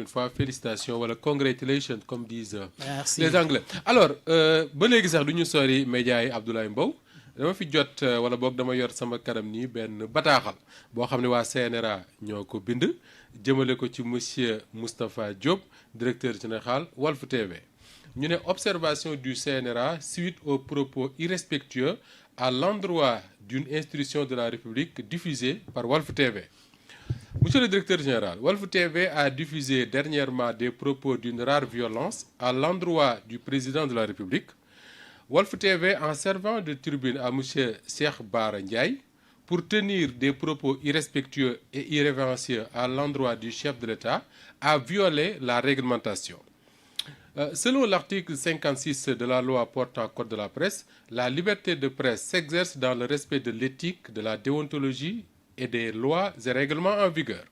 une fois félicitations wala congratulations comme disent Merci. les Anglais. Alors ba léegi sax du ñu sori média yi Abdoulaye Mbow dama fi jot wala boog dama yor sama kanam nii benn bataaxal boo xam ne waa CNRA ñoo ko bind jëmale ko ci monsieur Moustapha Diop directeur général Walf TV ñu ne observation du CNRA suite aux propos irrespectueux à l'endroit d'une institution de la République diffusée par Walf TV. Monsieur le directeur général, Walf TV a diffusé dernièrement des propos d'une rare violence à l'endroit du président de la République. Walf TV, en servant de tribune à monsieur Cheikh Bara Ndiaye pour tenir des propos irrespectueux et irrévérencieux à l'endroit du chef de l'État, a violé la réglementation. Selon l'article 56 de la loi portant code de la presse, la liberté de presse s'exerce dans le respect de l'éthique, de la déontologie et des lois et règlements en vigueur.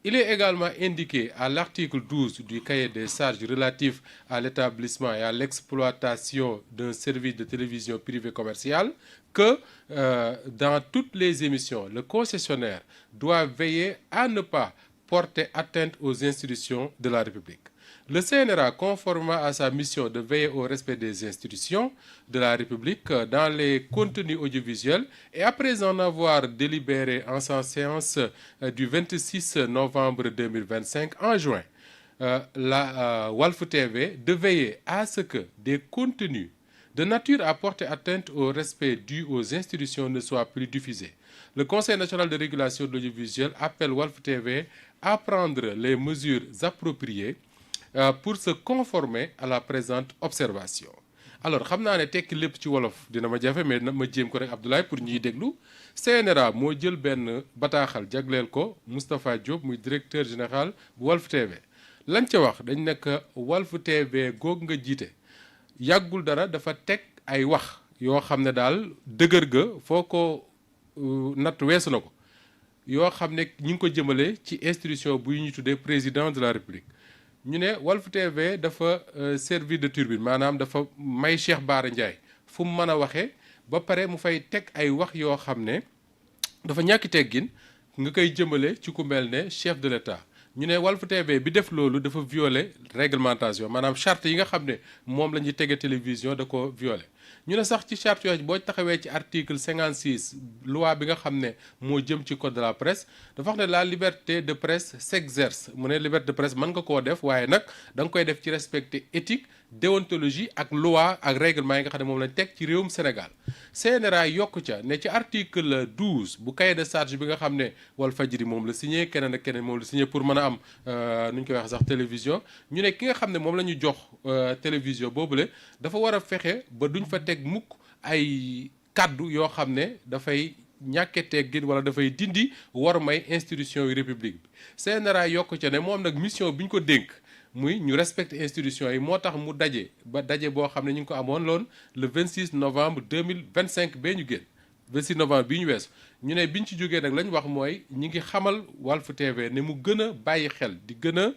Il est également indiqué à l'article 12 du cahier des charges relatif à l'établissement et à l'exploitation d'un service de télévision privé commercial que dans toutes les émissions, le concessionnaire doit veiller à ne pas porter atteinte aux institutions de la République. Le CNRA, conformément à sa mission de veiller au respect des institutions de la République dans les contenus audiovisuels et après en avoir délibéré en sa séance du 26 novembre 2025 en juin, la Walf TV de veiller à ce que des contenus de nature à porter atteinte au respect dû aux institutions ne soient plus diffusés. Le Conseil national de régulation de l'audiovisuel appelle Walf TV à prendre les mesures appropriées pour se conformer à la présente observation. Alors xam naa ne tekki lépp ci wolof dina ma jafe mais ma jéem ko rek Abdoulaye pour ñuy déglu CNRA moo jël benn bataaxal jagleel ko Moustapha Diop muy directeur général bu Walf TV lañ ca wax dañ nekk Walf TV goog nga jiite yàggul dara dafa teg ay wax yoo xam ne daal dëgër ga foo ko natt weesu na ko yoo xam ne ñi ngi ko jëmale ci institution buy ñu tuddee président de la République ñu ne Walf TV dafa servir de turbine maanaam dafa may Cheikh Bara Ndiaye fu mu mën a waxee ba pare mu fay teg ay wax yoo xam ne dafa ñàkki teggin nga koy jëmale ci ku mel ne chef de l'État ñu ne Walf TV bi def loolu dafa violer réglementation maanaam charte yi nga xam ne moom la ñuy tege télévision da ko violer ñu ne sax ci charte yooyu boo taxawee ci article 56 loi bi nga xam ne moo jëm ci code de la presse dafa wax ne la liberté de presse s'exerce mu ne liberté de presse mën nga koo def waaye nag da nga koy def ci respecter éthique déontologie ak loi ak règlement yi nga xam ne moom lañ teg ci réewum Sénégal CNRA yokku ca ne ci article 12 bu cahier de charge bi nga xam ne Walfadjri moom la signé keneen ak keneen moom la signé pour mën a am nu ñu koy wax sax télévision ñu ne ki nga xam ne moom la ñu jox télévision boobule dafa war a fexe ba duñ fa teg mukk ay kaddu yoo xam ne dafay ñàkke teggin wala dafay dindi war may institution yu république bi CNRA yokku ca ne moom nag mission bi ñu ko dénk muy ñu respecte institution yi moo tax mu daje ba daje boo xam ne ñu ngi ko amoon loon le 26 novembre 2025 bee ñu génn 26 novembre bii ñu weesu ñu ne biñ ci jógee nag la ñu wax mooy ñi ngi xamal Walf TV ne mu gën a bàyyi xel di gën a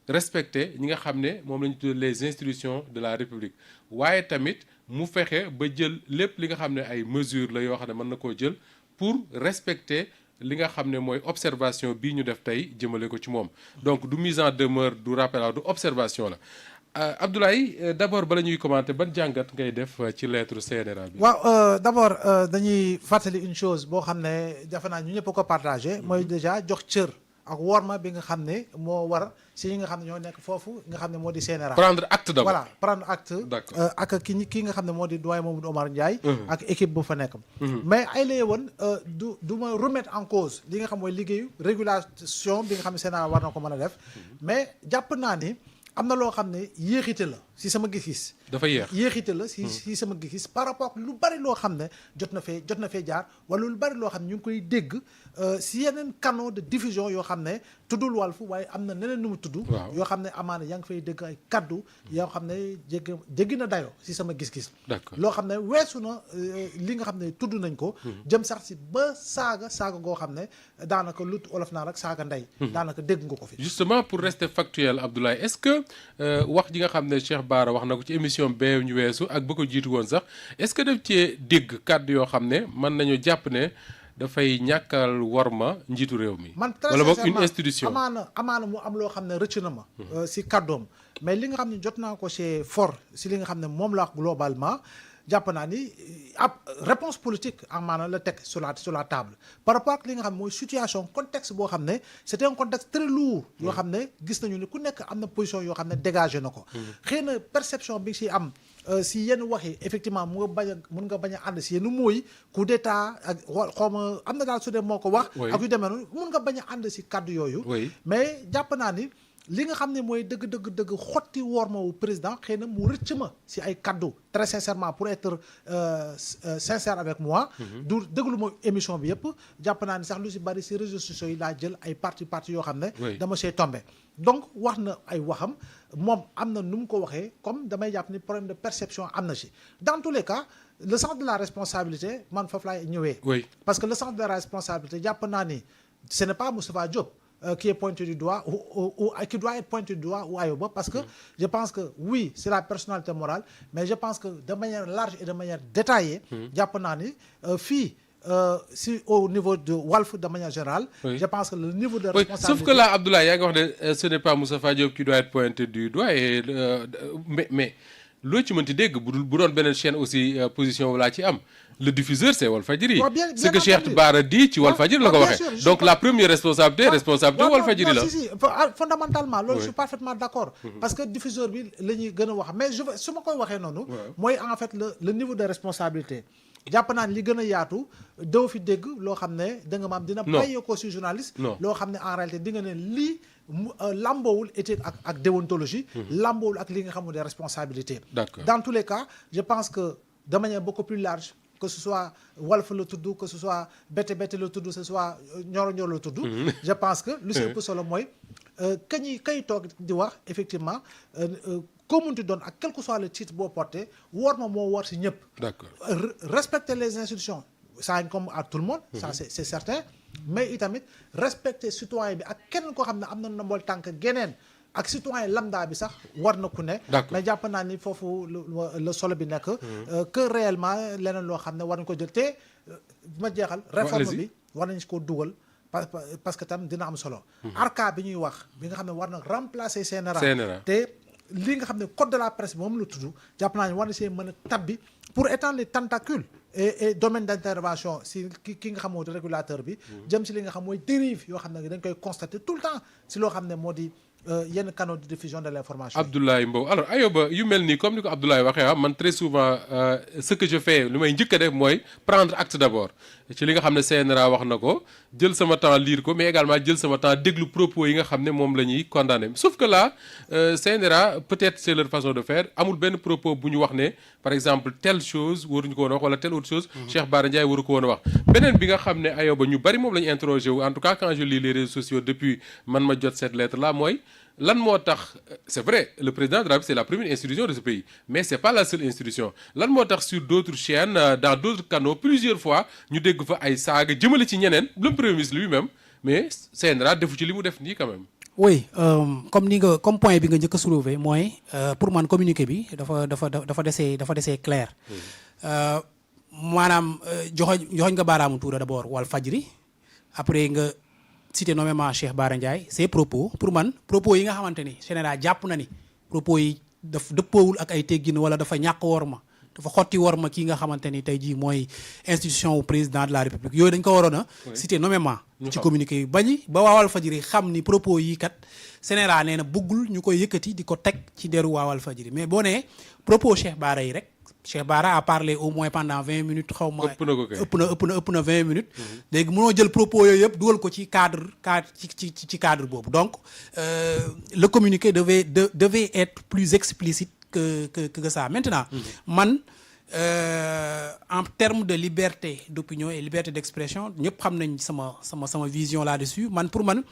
respecter ñi nga xam ne moom la ñu tuddee les institutions de la République waaye tamit mu fexe ba jël lépp li nga xam ne ay mesures la yoo xam ne mën na koo jël pour respecter li nga xam ne mooy observation bii ñu def tey jëmale ko ci moom donc du mise en demeure du rappel du observation la Abdoulaye d'abord bala ñuy commenter ban jàngat ngay def ci lettre CNRA bi. waaw d'abord dañuy fàttali une chose boo xam ne defe naa ñu ñëpp ko partagé mooy déjà jox cër ak worma bi nga xam ne moo war si ñi nga xam ne ñoo nekk foofu nga xam ne moo di CNRA. prendre acte d'abord voilà prendre acte. d'accord ak ki nga xam ne moo di doyen Mamadou Omar Ndiaye. ak équipe bu fa nekk. mais ay la woon du ma remettre en cause li nga xam mooy liggéeyu régulation bi nga xam ne CNRA war na ko mën a def mais jàpp naa ni am na loo xam ne yéexite la si sama gis-gis. dafa yéexite la si sama gis-gis par rapport lu bari loo xam ne jot na fee jaar wala lu bari loo xam ne ñu ngi koy dégg si yeneen canaux de diffusion yoo xam ne tuddul Walf waaye am na neneen nu mu tudd. yoo xam ne amaana yaa ngi fay dégg ay kaddu yoo xam ne jéggi na dayoo si sama gis-gis. d'accord loo xam ne weesu na li nga xam ne tudd nañ ko. jëm sax si ba saaga goo xam ne daanaka lu olof naa rek saaga ndey. daanaka dégg nga ko fi. justement pour rester factuel Abdoulaye est-ce que wax ji nga xam ne Cheikh Bara wax na ko ci émission bee ñu weesu ak ba ko jiitu woon sax est-ce que daf cee dégg kàddu yoo xam ne mën nañu jàpp ne dafay ñàkkal worma njiitu réew mi. man très wala boog sincèrement une institution. amaana mu am loo xam ne rëcc na ma. si kàddoom mais li nga xam ne jot naa ko c'est fort si li nga xam ne moom la wax globalement jàpp naa ni ab réponse politique amaana la teg sur la table par rapport ak li nga xam ne mooy situation contexte boo xam ne c'était un contexte très lourd yoo xam ne gis nañu ni ku nekk am na position yoo xam ne dégagé na ko. xëy na perception bi si am. si yenn wax yi effectivement mun nga bañ a ànd si yenn mooy coup d'état ak xaw ma am na daal su dee moo ko wax. ak yu demee noonu mun nga bañ a ànd si kàddu yooyu. mais jàpp naa ni li nga xam ne mooy dëgg xotti worma wu président xëy na mu rëcc ma si ay kàddu très sincèrement pour être sincère avec moi. du déglu ma émission bi yëpp jàpp naa ni sax lu si bari si réseaux sociaux yi laa jël ay parti yoo xam ne. dama see tombé donc wax na ay waxam. moom am na nu mu ko waxee comme damay jàpp ni problème de perception am na ci dans tous les cas le sens de la responsabilité man foofu laay ñëwee. parce que le sens de la responsabilité jàpp naa ni ce n'est pas Moustapha Diop qui est pointé du doigt ou qui doit être pointé du doigt ou Ayoba parce que je pense que oui c'est la personnalité morale mais je pense que de manière large et de manière détaillée jàpp naa ni fii si au niveau de Walf de manière générale. Je pense que le niveau de responsabilité. Sauf que là Abdoulaye yaa ngi wax ne ce n'est pas Moustapha Diop qui doit être pointé du doigt et mais loo ci mënti dégg bu doon beneen chaîne aussi position laa ci am le diffuseur c'est Walfadjri. Ce que Cheikh Bara dit ci Walfadjri la ko waxee. Donc la première responsabilité Walfadjri la. si fondamentalement loolu je suis parfaitement d'accord. parce que diffuseur bi la ñuy gën a wax mais su ma koy waxee noonu. mooy en fait le niveau de responsabilité. jàpp naa li gën a yaatu doo fi dégg loo xam ne da nga maam dina bàyyee ko si journaliste loo xam ne en réalité di nga ne lii lamboowul éthique ak déontologie lamboowul ak li nga xamul des responsabilités dans tous les cas je pense que de manière beaucoup plus large que ce soit Walf la tudd que ce soit Bete la tudd que ce soit Ñoro Ñoro la tudd je pense que lu si ëpp solo mooy kay toog di wax effectivement communauté doon ak quel que soit le titre boo porté war ma moo war si ñëpp. D'accord. Respecter les institutions ça incombe à tout le monde. Ça c'est certain mais itamit respecter citoyen bi ak kenn koo xam ne am na ndombol tànk geneen ak citoyen lambda bi sax war na ku ne. mais jàpp naa ni foofu le solo bi nekk. que réellement leneen loo xam ne war nañ ko jël te ma jeexal. réforme bi war nañ ko dugal. parce que tam dina am solo. ARCA bi ñuy wax bi nga xam ne war na remplacer CNRA. te li nga xam ne code de la presse moom la tudd jàpp naa ne war na see mën a tabbi pour étendre les tentacules et domaine d'intervention si ki nga xam moo di régulateur bi jëm si li nga xam mooy dérive yoo xam ne dañ koy constater tout le temps si loo xam ne moo di yenn canaux de diffusion de l'information. Abdoulaye Mbow alors Ayoba yu mel nii comme ni ko Abdoulaye waxee man très souvent ce que je fais li may njëkk a def mooy prendre acte d'abord ci li nga xam ne CNRA wax na ko jël sama temps lire ko mais également jël sama temps déglu propos yi nga xam ne moom la ñuy condamner sauf que là CNRA peut-être c'est leur façon de faire amul benn propos bu ñu wax ne par exemple telle chose waruñu ko woon a wax wala telle autre chose. Cheikh Bara Ndiaye waru ko woon a wax. beneen bi nga xam ne Ayoba ñu bari moom la ñu interroger wu en tout cas quand je lis les réseaux sociaux depuis man ma jot cette lettre là mooy. lan moo tax c'est vrai le président de la République c'est la première institution de ce pays mais c'est pas la seule institution lan moo tax sur d'autres chaînes dans d'autres canaux plusieurs fois ñu dégg fa ay saaga jëmale ci ñeneen le premier ministre lui-même mais CNRA defu ci li mu def nii quand même. oui comme point bi nga njëkk a soulever mooy pour man communiqué bi dafa desee clair. maanaam joxoñ nga baaraamu tuura d'abord Walfadjri après nga. cité nommément Cheikh Bara Ndiaye ses propos pour man propos yi nga xamante ni général jàpp na ni propos yi daf dëppoowul ak ay teggin wala dafa ñàkk worma dafa xotti worma kii nga xamante ni tey jii mooy institution wu président de la république yooyu dañ ko waroon a cité nommément ci communiqué yu bañi ba waa Walfadjri xam ni propos yi kat général nee na bëggul ñu koy yëkkati di ko teg ci deru waa Walfadjri mais boo nee propos Cheikh Bara yi rek Cheikh Bara a parlé au moins pendant 20 minutes xaw ma ëpp na 20 minutes léegi mënoo jël propos yooyu yëpp dugal ko ci cadre ci cadre boobu donc le communiqué devait être plus explicite que ça maintenant man en termes de liberté d'opinion et liberté d'expression ñëpp xam nañ sama vision là-dessus man pour man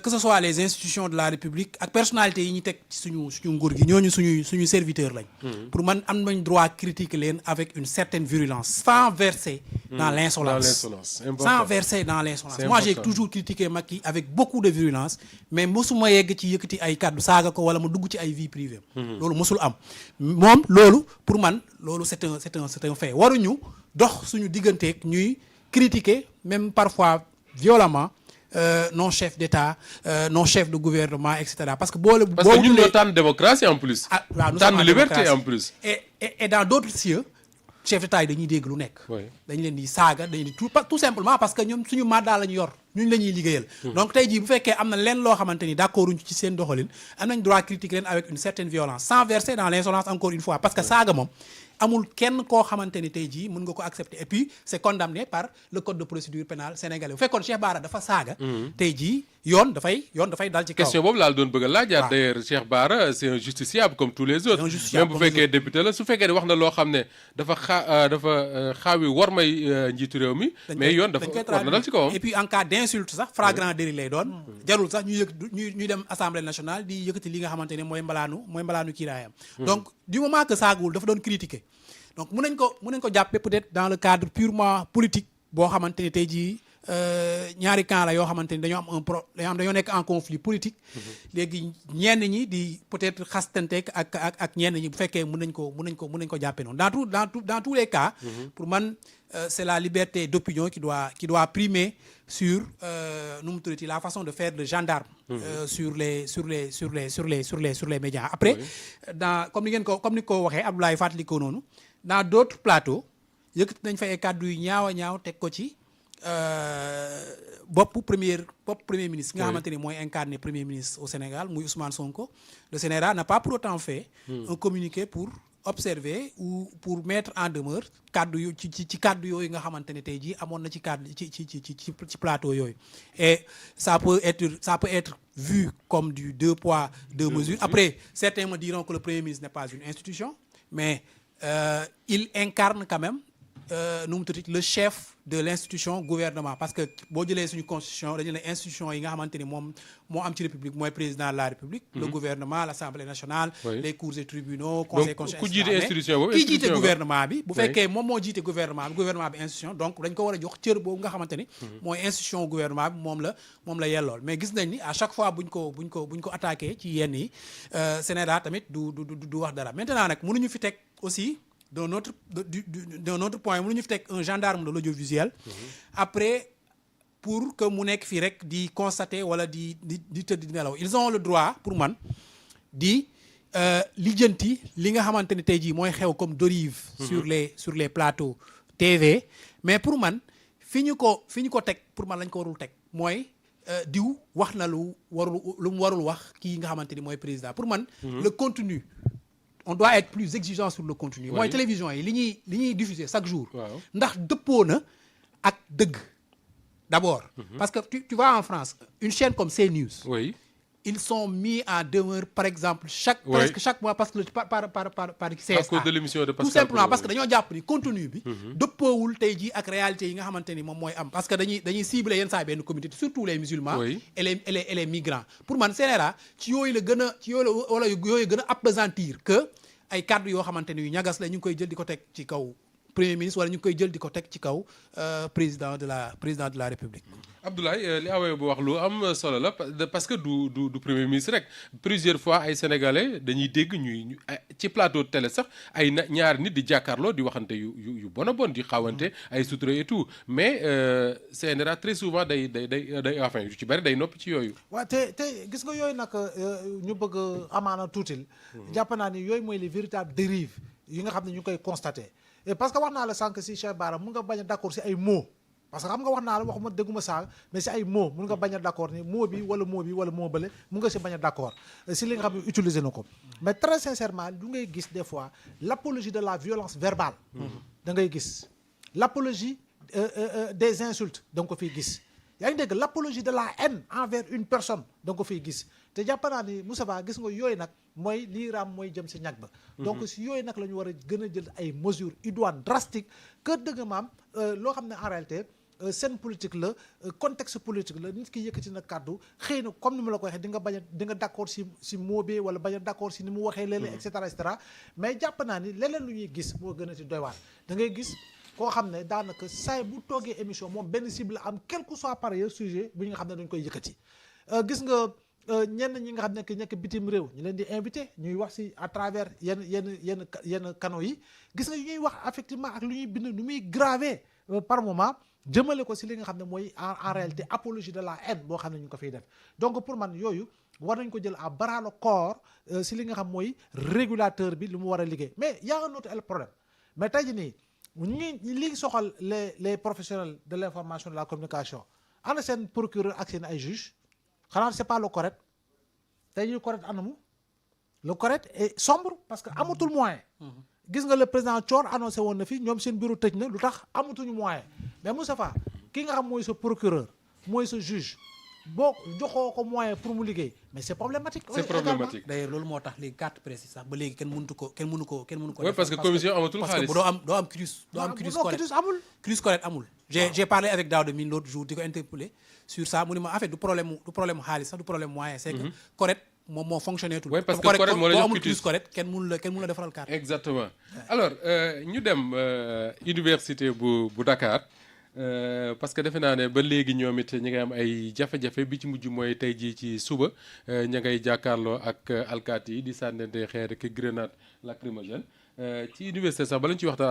que ce soit les institutions de la République ak personnalités yi ñu teg ci suñu nguur gi ñooñu suñu serviteur lañ pour man am nañ droit critiquer leen avec une certaine virulence sans verser dans l'insolence sans verser dans l'insolence moi j'ai toujours critiqué Macky avec beaucoup de virulence mais mosuma yegg ci yëkkati ay kàddu saaga ko wala ma dugg ci ay vie privée loolu mosul am moom loolu pour man loolu c'est un fait waruñu dox suñu digganteeg ñuy critiquer même parfois violemment nos chefs d'État nos chefs de gouvernement et cetera parce que parce que ñun ñoo tànn démocratie en plus. waaw tànn liberté en plus. et dans d'autres cieux chef d'État yi dañuy dégg lu nekk. dañu leen di saaga dañu di tout simplement parce que ñoom suñu mandat la ñu yor ñun la ñuy liggéeyal. donc tey jii bu fekkee am na leen loo xamante ni d'accord uñ ci seen doxalin am nañ droit critiquer leen avec une certaine violence sans verser dans l'insolence encore une fois parce que saaga moom amul kenn koo xamante ni tey jii mën nga ko accepter et puis c'est condamné par le code de procédure pénale sénégalais bu fekkoon Cheikh Bara dafa saaga. tey jii yoon dafay dal ci kaw. question boobu laa doon bëgg a laajaat. d'ailleurs Cheikh Bara c'est un justiciable comme tous les autres. même bu fekkee député la su fekkee ne wax na loo xam ne dafa xaawi war may njiitu réew mi. mais yoon dafa war na dal ci kawam. et puis en cas d'insulte sax flagrant délit lay doon. jarul sax ñuy dem assemblée nationale di yëkkati li nga xamante ne mooy mbalaanu kiiraayam. donc du moment que saagawul dafa doon critiquer. donc mun nañ ko jàppee peut-être dans le cadre purement politique boo xamante ni tey jii ñaari camp la yoo xamante ni dañoo nekk en conflit politique. léegi ñenn ñi di peut-être xastanteeg ak ñenn ñi bu fekkee mun nañ ko jàppee noonu dans tous les cas. pour man c'est la liberté d'opinion qui doit primer sur nu mu tuddati la façon de faire de gendarme. sur les médias. après comme ni ko waxee Abdoulaye fàttali ko noonu. dans d'autres plateaux yëkkati nañ fa ay kàddu yu ñaaw a ñaaw teg ko ci bopp premier ministre nga xamante ni mooy incarné premier ministre au Sénégal muy Ousmane Sonko. Le Sénégal n'a pas pour autant fait un communiqué pour observer ou pour mettre en demeure kàddu yu ci kàddu yooyu nga xamante ne tey jii amoon na ci kàddu ci plateau yooyu. et ça peut être vu comme du 2 poids 2 mesures. Après certains me diront que le premier ministre n'est pas une institution mais il incarne quand même le chef de l'institution gouvernement parce que boo jëlee suñu constitution dañu ne institution yi nga xamante ni moom moo am ci république mooy président de la république. Le gouvernement l'assemblée nationale. Les cours et tribunaux conseil constitutionnel. ki jiite gouvernement bi bu fekkee moom moo jiite gouvernement bi institution donc dañ ko war a jox cër boobu nga xamante ni mooy institution gouvernement bi moom la yellool mais gis nañ ni à chaque fois buñ ko attaqué ci yenn yi Sénégal tamit du wax dara maintenant nag mënuñu fi teg aussi d'un autre point mënuñu fi teg un gendarme de l'audiovisuel. Après pour que mu nekk fii rek di constater wala di tëdd di nelaw ils ont le droit pour man di lijjanti li nga xamante ni tey jii mooy xew comme dérive sur les plateaux TV mais pour man fi ñu ko teg pour man lañ ko warul teg mooy diw wax na lu mu warul wax kii nga xamante ni mooy président pour man le contenu on doit être plus exigeant sur le contenu. mooy télévision yi li ñuy diffuser chaque jour. ndax dëppoo na ak dëgg. d'abord. parce que tu vas en France une chaîne comme CNews. ils sont mis en demeure par exemple presque chaque mois parce que par CSA. à cause de l'émission de Pascal tout simplement parce que dañoo jàpp ni contenu bi. dëppoowul tey jii ak réalité yi nga xamante ni moom mooy am parce que dañuy cibler yenn saa benn communauté surtout les musulmans. et les migrants. pour man CNRA ci yooyu la gën a appesantir que ay kàddu yoo xamante ni yu ñagas la ñu ngi koy jël di ko teg ci kaw premier ministre wala ñu ngi koy jël di ko teg ci kaw président de la République. Abdoulaye li awee bu wax lu am solo la parce que du premier ministre rek plusieurs fois ay sénégalais dañuy dégg ñuy ci plateau télé sax ay ñaari nit di jàkkaarloo di waxante yu bon di xawante ay sutura et tout mais CNRA très souvent day enfin yu ci bari day noppi ci yooyu. waaw te gis nga yooyu nag ñu bëgg amaana tuutil. jàpp naa ni yooyu mooy les véritables dérives yi nga xam ne ñu koy constater et parce que wax naa la sànq si Cheikh Bara mun nga bañ a d'accord si ay mots. parce que xam nga wax naa la waxuma dégguma saaga mais si ay mots mun nga bañ a d'accord ni mot bi wala mot bële mun nga si bañ a d'accord si li nga xam ne utiliser na ko mais très sincèrement lu ngay gis des fois l'apologie de la violence verbale da ngay gis l'apologie des insultes da nga ko fiy gis yaa ngi dégg l'apologie de la haine envers une personne da nga ko fiy gis te jàpp naa ni Moussa Ba gis nga yooyu nag mooy lii raam mooy jëm si ñag ba donc si yooyu nag la ñu war a gën a jël ay mesures idoines drastiques que dëgg maam loo xam ne en réalité scène politique la contexte politique la nit ki yëkkati na kàddu xëy na comme ni ma la ko waxee di nga d'accord si mot bi wala bañ a d'accord si ni mu waxee léeg-léeg et cetera mais jàpp naa ni leneen lu ñuy gis moo gën a ci doy waar da ngay gis koo xam ne daanaka saay bu toogee émission moom benn cible am quel que soit par ailleurs sujet bu ñu nga xam ne dañ koy yëkkati gis nga ñenn ñi nga xam ne nekk bitim réew ñu leen di invité ñuy wax ci à travers yenn canaux yi gis nga ñuy wax effectivement ak lu ñuy bind nu muy gravé par moment jëmale ko si li nga xam ne mooy en réalité apologie de la haine boo xam ne ñu ko fiy def donc pour man yooyu war nañ ko jël à bras le corps si li nga xam mooy régulateur bi lu mu war a liggéey mais y a un autre problème mais tey jii nii li soxal les professionnels de l'information de la communication ana seen procureur ak seen ay juge xanaa c'est pas le correct tey jii correct anamu le correct est sombre parce que amatul moyen gis nga le président Thior annoncé woon na fi ñoom seen bureau tëj na lu tax amatuñu moyen mais Moustapha ki nga xam mooy sa procureur mooy sa juge boo joxoo ko moyen pour mu liggéey mais c'est problématique. c'est problématique d'ailleurs loolu moo tax les cartes presse sax ba léegi kenn mënu ko. oui parce que commission amatul xaalis parce que doo am CRUS correct amul. CRUS correct amul. j'ai parlé avec Daouda Mine l'autre jour di ko interpellé sur ça mu ne ma en fait du problème xaalis sax du problème moyen c'est que correct moom moo fonctionné tout. oui parce que correct moo la jox amul CRUS correct kenn mënu la defaral carte. exactement alors ñu dem université bu Dakar. parce que defe naa ne ba léegi ñoom it ñi ngay am ay jafe-jafe bi ci mujj mooy tey jii ci suba ña ngay jàkkaarloo ak alkaati yi di sànnante xeer ak grenade lacrymogène ci université sax ba lañ ci waxtaan